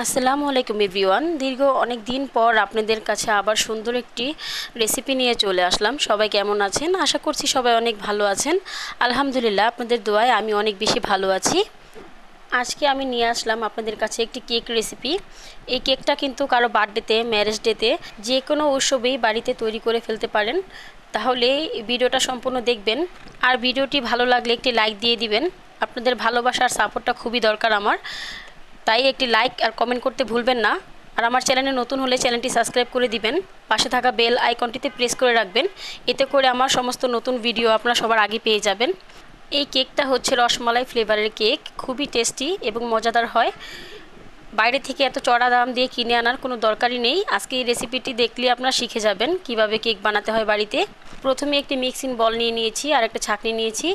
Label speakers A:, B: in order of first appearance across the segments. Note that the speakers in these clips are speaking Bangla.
A: আসসালামু আলাইকুম এভরিওয়ান। দীর্ঘ অনেক দিন পর আপনাদের কাছে আবার সুন্দর একটি রেসিপি নিয়ে চলে আসলাম। সবাই কেমন আছেন? আশা করছি সবাই অনেক ভালো আছেন। আলহামদুলিল্লাহ, আপনাদের দোয়ায় আমি অনেক বেশি ভালো আছি। আজকে আমি নিয়ে আসলাম আপনাদের কাছে একটি কেক রেসিপি। এই কেকটা কিন্তু কারো বার্থডেতে, ম্যারেজ ডেতে, যে কোনো উৎসবেই বাড়িতে তৈরি করে ফেলতে পারেন। তাহলে ভিডিওটা সম্পূর্ণ দেখবেন, আর ভিডিওটি ভালো লাগলে একটি লাইক দিয়ে দিবেন। আপনাদের ভালোবাসার সাপোর্টটা খুবই দরকার আমার, তাই একটি লাইক আর কমেন্ট করতে ভুলবেন না। আর আমার চ্যানেলে নতুন হলে চ্যানেলটি সাবস্ক্রাইব করে দিবেন, পাশে থাকা বেল আইকনটিতে প্রেস করে রাখবেন। এতে করে আমার সমস্ত নতুন ভিডিও আপনারা সবার আগে পেয়ে যাবেন। এই কেকটা হচ্ছে রসমালাই ফ্লেভারের কেক, খুবই টেস্টি এবং মজাদার হয়। বাইরে থেকে এত চড়া দাম দিয়ে কিনে আনার কোনো দরকারই নেই। আজকে এই রেসিপিটি দেখলে আপনারা শিখে যাবেন কিভাবে কেক বানাতে হয় বাড়িতে। প্রথমে একটি মিক্সিং বল নিয়ে নিয়েছি আর একটা ছাঁকনি নিয়েছি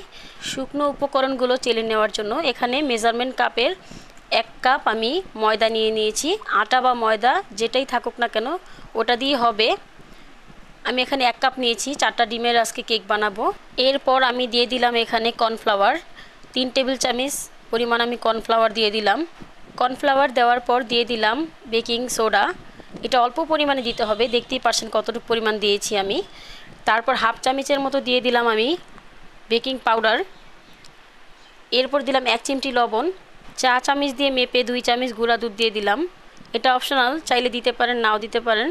A: শুকনো উপকরণগুলো চেলে নেওয়ার জন্য। এখানে মেজারমেন্ট কাপের 1 কাপ আমি ময়দা নিয়ে নিয়েছি। আটা বা ময়দা যেটাই থাকুক না কেন ওটা দিয়ে হবে। আমি এখানে 1 কাপ নিয়েছি, 4টা ডিমের আজকে কেক বানাবো। এরপর আমি দিয়ে দিলাম এখানে কর্নফ্লাওয়ার, 3 টেবিল চামচ পরিমাণ আমি কর্নফ্লাওয়ার দিয়ে দিলাম। কর্নফ্লাওয়ার দেওয়ার পর দিয়ে দিলাম বেকিং সোডা। এটা অল্প পরিমাণে দিতে হবে, দেখতেই পাচ্ছেন কতটুকু পরিমাণ দিয়েছি আমি। তারপর হাফ চামচের মতো দিয়ে দিলাম আমি বেকিং পাউডার। এরপর দিলাম 1 চিমটি লবণ। চা চামচ দিয়ে মেপে 2 চামচ গুঁড়া দুধ দিয়ে দিলাম। এটা অপশনাল, চাইলে দিতে পারেন নাও দিতে পারেন,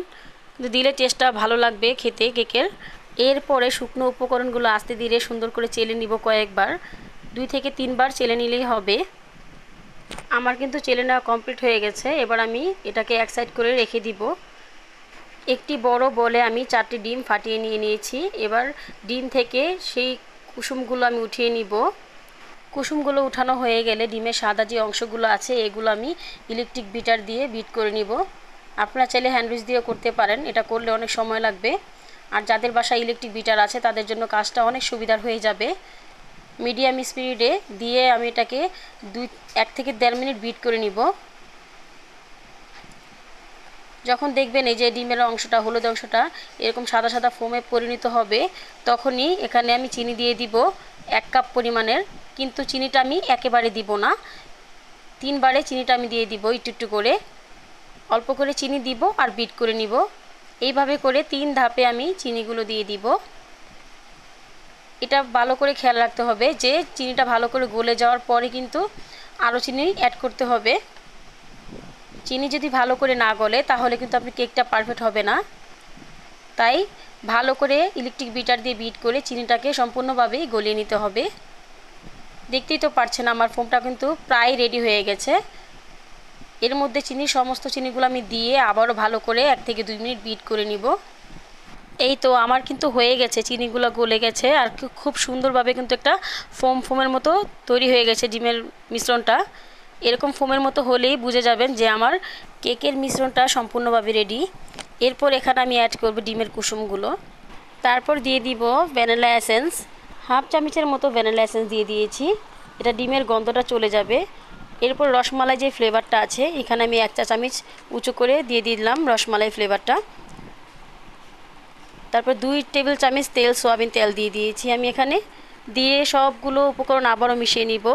A: কিন্তু দিলে টেস্টটা ভালো লাগবে খেতে কেকের। এরপরে শুকনো উপকরণগুলো আস্তে ধীরে সুন্দর করে চেলে নিব কয়েকবার, 2 থেকে 3 বার চেলে নিলেই হবে। আমার কিন্তু চেলে নেওয়া কমপ্লিট হয়ে গেছে। এবার আমি এটাকে এক সাইড করে রেখে দিব। একটি বড় বলে আমি 4টি ডিম ফাটিয়ে নিয়ে নিয়েছি। এবার ডিম থেকে সেই কুসুমগুলো আমি উঠিয়ে নিব। কুসুমগুলো উঠানো হয়ে গেলে ডিমের সাদা যে অংশগুলো আছে এগুলো আমি ইলেকট্রিক বিটার দিয়ে বিট করে নিব। আপনারা চাইলে হ্যান্ড উইচ দিয়েও করতে পারেন, এটা করলে অনেক সময় লাগবে। আর যাদের বাসায় ইলেকট্রিক বিটার আছে তাদের জন্য কাজটা অনেক সুবিধার হয়ে যাবে। মিডিয়াম স্পিডে দিয়ে আমি এটাকে 1 থেকে 1.5 মিনিট বিট করে নিব। যখন দেখবেন এই যে ডিমের অংশটা, হলুদ অংশটা এরকম সাদা সাদা ফোমে পরিণত হবে, তখনই এখানে আমি চিনি দিয়ে দিব 1 কাপ পরিমাণের। কিন্তু চিনিটা আমি একেবারে দিব না, 3 বারে চিনিটা আমি দিয়ে দিব একটু একটু করে। অল্প করে চিনি দিব আর বিট করে নিব। এইভাবে করে 3 ধাপে আমি চিনিগুলো দিয়ে দিব। এটা ভালো করে খেয়াল রাখতে হবে যে চিনিটা ভালো করে গলে যাওয়ার পরে কিন্তু আরও চিনি অ্যাড করতে হবে। চিনি যদি ভালো করে না গলে তাহলে কিন্তু আপনার কেকটা পারফেক্ট হবে না। তাই ভালো করে ইলেকট্রিক বিটার দিয়ে বিট করে চিনিটাকে সম্পূর্ণভাবে গলিয়ে নিতে হবে। দেখতেই তো পাচ্ছেন আমার ফোমটা কিন্তু প্রায় রেডি হয়ে গেছে। এর মধ্যে সমস্ত চিনিগুলো আমি দিয়ে আবারও ভালো করে 1 থেকে 2 মিনিট বিট করে নিব। এই তো আমার কিন্তু হয়ে গেছে, চিনিগুলো গলে গেছে আর খুব সুন্দরভাবে কিন্তু একটা ফোমের মতো তৈরি হয়ে গেছে ডিমের মিশ্রণটা। এরকম ফোমের মতো হলেই বুঝে যাবেন যে আমার কেকের মিশ্রণটা সম্পূর্ণভাবে রেডি। এরপর এখানে আমি অ্যাড করব ডিমের কুসুমগুলো। তারপর দিয়ে দিব ভ্যানিলা এসেন্স, হাফ চামচের মতো ভ্যানিলা এসেন্স দিয়ে দিয়েছি। এটা ডিমের গন্ধটা চলে যাবে। এরপর রসমালাই যে ফ্লেভারটা আছে এখানে আমি 1 চা চামচ উঁচু করে দিয়ে দিলাম রসমালাই ফ্লেভারটা। তারপর 2 টেবিল চামচ সয়াবিন তেল দিয়ে দিয়েছি আমি এখানে। দিয়ে সবগুলো উপকরণ আবারও মিশিয়ে নিব।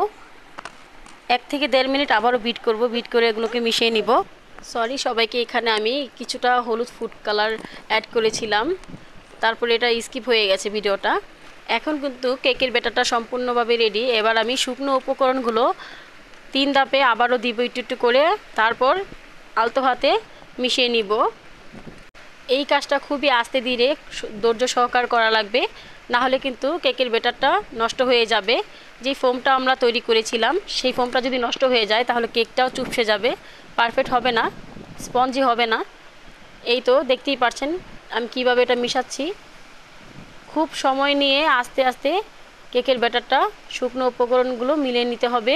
A: 1 থেকে 1.5 মিনিট আবারও বিট করব, বিট করে এগুলোকে মিশিয়ে নিব। সরি সবাইকে, এখানে আমি কিছুটা হলুদ ফুড কালার অ্যাড করেছিলাম, তারপরে এটা স্কিপ হয়ে গেছে ভিডিওটা। এখন কিন্তু কেকের ব্যাটারটা সম্পূর্ণভাবে রেডি। এবার আমি শুকনো উপকরণগুলো 3 ধাপে আবারও দিব একটু একটু করে, তারপর আলতো হাতে মিশিয়ে নিব। এই কাজটা খুবই আস্তে ধীরে ধৈর্য সহকার করা লাগবে, না হলে কিন্তু কেকের ব্যাটারটা নষ্ট হয়ে যাবে। যেই ফোমটা আমরা তৈরি করেছিলাম সেই ফোমটা যদি নষ্ট হয়ে যায় তাহলে কেকটাও চুপসে যাবে, পারফেক্ট হবে না, স্পঞ্জি হবে না। এই তো দেখতেই পাচ্ছেন আমি কিভাবে এটা মিশাচ্ছি। খুব সময় নিয়ে আস্তে আস্তে কেকের ব্যাটারটা শুকনো উপকরণগুলো মিলিয়ে নিতে হবে।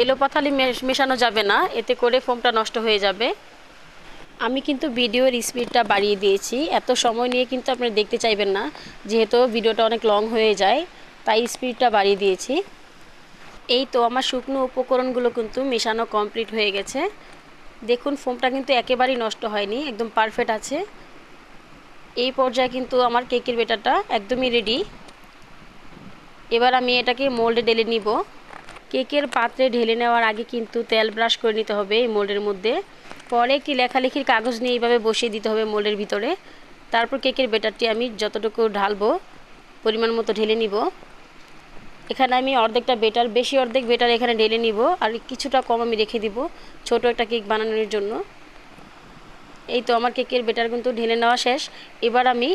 A: এলোপাথালি মেশানো যাবে না, এতে করে ফোমটা নষ্ট হয়ে যাবে। আমি কিন্তু ভিডিওর স্পিডটা বাড়িয়ে দিয়েছি, এত সময় নিয়ে কিন্তু আপনি দেখতে চাইবেন না, যেহেতু ভিডিওটা অনেক লং হয়ে যায়, তাই স্পিডটা বাড়িয়ে দিয়েছি। এই তো আমার শুকনো উপকরণগুলো কিন্তু মেশানো কমপ্লিট হয়ে গেছে। দেখুন ফোমটা কিন্তু একেবারেই নষ্ট হয়নি, একদম পারফেক্ট আছে। এই পর্যায়ে কিন্তু আমার কেকের ব্যাটারটা একদমই রেডি। এবার আমি এটাকে মোল্ডে ঢেলে নিব। কেকের পাত্রে ঢেলে নেওয়ার আগে কিন্তু তেল ব্রাশ করে নিতে হবে এই মোল্ডের মধ্যে। পরে একটি লেখালেখির কাগজ নিয়ে এইভাবে বসিয়ে দিতে হবে মোল্ডের ভিতরে। তারপর কেকের ব্যাটারটি আমি যতটুকু ঢালবো পরিমাণ মতো ঢেলে নিব। এখানে আমি অর্ধেকটা বেটার, বেশি অর্ধেক বেটার এখানে ঢেলে নিব, আর কিছুটা কম আমি রেখে দিব ছোট একটা কেক বানানোর জন্য। এই তো আমার কেকের বেটার কিন্তু ঢেলে নেওয়া শেষ। এবার আমি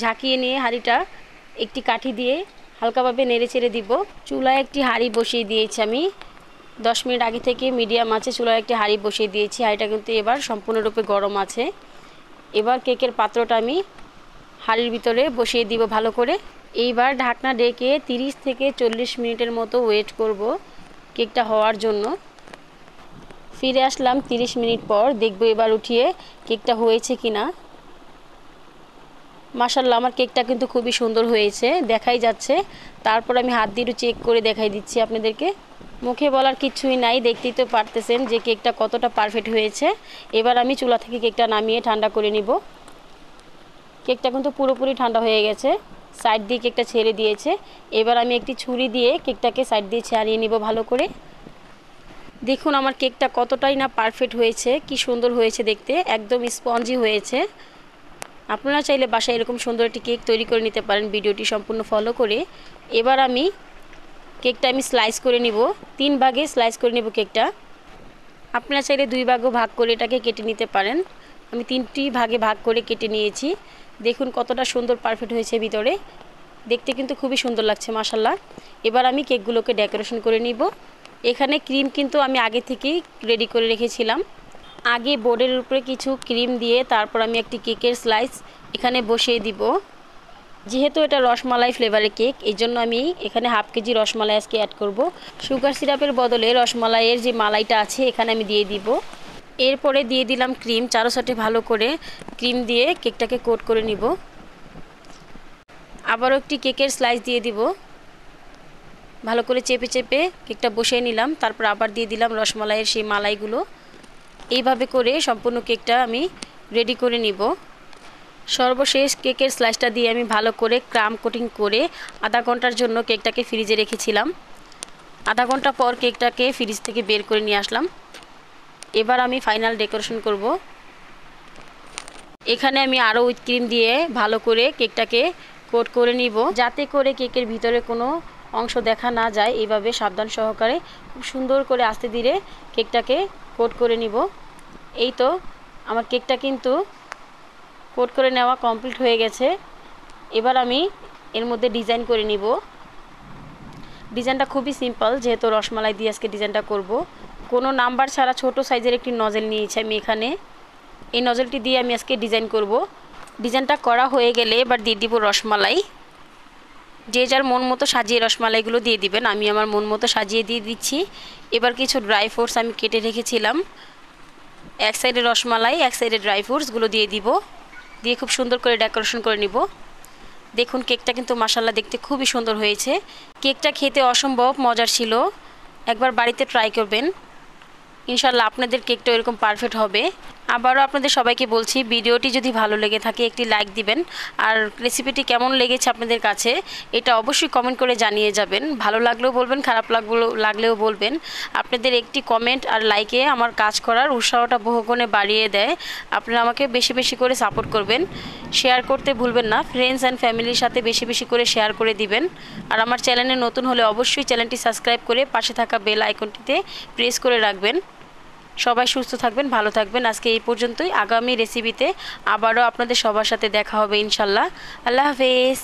A: ঝাঁকিয়ে নিয়ে হাঁড়িটা একটি কাঠি দিয়ে হালকাভাবে নেড়ে চেড়ে দিব। চুলায় একটি হাঁড়ি বসিয়ে দিয়েছি আমি 10 মিনিট আগে থেকে মিডিয়াম আঁচে চুলায় একটি হাঁড়ি বসিয়ে দিয়েছি। হাঁড়িটা কিন্তু এবার সম্পূর্ণরূপে গরম আছে। এবার কেকের পাত্রটা আমি হাঁড়ির ভিতরে বসিয়ে দিব ভালো করে। এইবার ঢাকনা ঢেকে 30 থেকে 40 মিনিটের মতো ওয়েট করব কেকটা হওয়ার জন্য। ফিরে আসলাম 30 মিনিট পর, দেখব এবার উঠিয়ে কেকটা হয়েছে কিনা। মাশাআল্লাহ আমার কেকটা কিন্তু খুবই সুন্দর হয়েছে, দেখাই যাচ্ছে। তারপর আমি হাত দিয়ে চেক করে দেখাই দিচ্ছি আপনাদেরকে। মুখে বলার কিছুই নাই, দেখতেই তো পারতেছেন যে কেকটা কতটা পারফেক্ট হয়েছে। এবার আমি চুলা থেকে কেকটা নামিয়ে ঠান্ডা করে নিব। কেকটা কিন্তু পুরোপুরি ঠান্ডা হয়ে গেছে, সাইড দিয়ে কেকটা ছেড়ে দিয়েছে। এবার আমি একটি ছুরি দিয়ে কেকটাকে সাইড দিয়ে ছাড়িয়ে নিব ভালো করে। দেখুন আমার কেকটা কতটাই না পারফেক্ট হয়েছে, কি সুন্দর হয়েছে দেখতে, একদম স্পঞ্জি হয়েছে। আপনারা চাইলে বাসায় এরকম সুন্দর একটি কেক তৈরি করে নিতে পারেন ভিডিওটি সম্পূর্ণ ফলো করে। এবার আমি কেকটা স্লাইস করে নিব, 3 ভাগে স্লাইস করে নিব কেকটা। আপনারা চাইলে 2 ভাগও ভাগ করে এটাকে কেটে নিতে পারেন। আমি 3টি ভাগে ভাগ করে কেটে নিয়েছি। দেখুন কতটা সুন্দর পারফেক্ট হয়েছে ভিতরে, দেখতে কিন্তু খুবই সুন্দর লাগছে মাশাআল্লাহ। এবার আমি কেকগুলোকে ডেকোরেশন করে নিব। এখানে ক্রিম কিন্তু আমি আগে থেকেই রেডি করে রেখেছিলাম। আগে বোর্ডের উপরে কিছু ক্রিম দিয়ে তারপর আমি একটি কেকের স্লাইস এখানে বসিয়ে দিব। যেহেতু এটা রসমালাই ফ্লেভারের কেক, এই জন্য আমি এখানে হাফ কেজি রসমালাই আজকে অ্যাড করব। সুগার সিরাপের বদলে রসমালাইয়ের যে মালাইটা আছে এখানে আমি দিয়ে দিব। এরপরে দিয়ে দিলাম ক্রিম, চারোসাইডে ভালো করে ক্রিম দিয়ে কেকটাকে কোট করে নিব। আবারও একটি কেকের স্লাইস দিয়ে দিব, ভালো করে চেপে চেপে কেকটা বসিয়ে নিলাম। তারপর আবার দিয়ে দিলাম রসমালাইয়ের সেই মালাইগুলো। এইভাবে করে সম্পূর্ণ কেকটা আমি রেডি করে নিব। সর্বশেষ কেকের স্লাইসটা দিয়ে আমি ভালো করে ক্রাম কোটিং করে আধা ঘন্টার জন্য কেকটাকে ফ্রিজে রেখেছিলাম। আধা ঘন্টা পর কেকটাকে ফ্রিজ থেকে বের করে নিয়ে আসলাম। এবার আমি ফাইনাল ডেকোরেশন করব। এখানে আমি আরও হুইপ ক্রিম দিয়ে ভালো করে কেকটাকে কোট করে নিব, যাতে করে কেকের ভিতরে কোনো অংশ দেখা না যায়। এইভাবে সাবধান সহকারে খুব সুন্দর করে আস্তে ধীরে কেকটাকে কোট করে নিব। এই তো আমার কেকটা কিন্তু কোট করে নেওয়া কমপ্লিট হয়ে গেছে। এবার আমি এর মধ্যে ডিজাইন করে নিব। ডিজাইনটা খুবই সিম্পল, যেহেতু রসমালাই দিয়ে আজকে ডিজাইনটা করব। কোনো নাম্বার ছাড়া ছোট সাইজের একটি নজেল নিয়েছি আমি এখানে। এই নজেলটি দিয়ে আমি আজকে ডিজাইন করব। ডিজাইনটা করা হয়ে গেলে এবার দিয়ে দিব রসমালাই। যে যার মন মতো সাজিয়ে রসমালাইগুলো দিয়ে দিবেন। আমি আমার মন মতো সাজিয়ে দিয়ে দিচ্ছি। এবার কিছু ড্রাই ফ্রুটস আমি কেটে রেখেছিলাম, এক সাইডে রসমালাই এক সাইডে ড্রাই ফ্রুটসগুলো দিয়ে দিব, দিয়ে খুব সুন্দর করে ডেকোরেশন করে নিব। দেখুন কেকটা কিন্তু মাশাআল্লাহ দেখতে খুবই সুন্দর হয়েছে। কেকটা খেতে অসম্ভব মজার ছিল, একবার বাড়িতে ট্রাই করবেন, ইনশাআল্লাহ আপনাদের কেকটা এরকম পারফেক্ট হবে। আবারও আপনাদের সবাইকে বলছি, ভিডিওটি যদি ভালো লেগে থাকে একটি লাইক দিবেন, আর রেসিপিটি কেমন লেগেছে আপনাদের কাছে এটা অবশ্যই কমেন্ট করে জানিয়ে যাবেন। ভালো লাগলেও বলবেন, খারাপ লাগলেও বলবেন। আপনাদের একটি কমেন্ট আর লাইকে আমার কাজ করার উৎসাহটা বহুগুণে বাড়িয়ে দেয়। আপনারা আমাকে বেশি বেশি করে সাপোর্ট করবেন, শেয়ার করতে ভুলবেন না। ফ্রেন্ডস অ্যান্ড ফ্যামিলির সাথে বেশি বেশি করে শেয়ার করে দিবেন। আর আমার চ্যানেলে নতুন হলে অবশ্যই চ্যানেলটি সাবস্ক্রাইব করে পাশে থাকা বেল আইকনটিতে প্রেস করে রাখবেন। সবাই সুস্থ থাকবেন, ভালো থাকবেন। আজকে এই পর্যন্তই। আগামী রেসিপিতে আবারও আপনাদের সবার সাথে দেখা হবে ইনশাল্লাহ। আল্লাহ হাফেজ।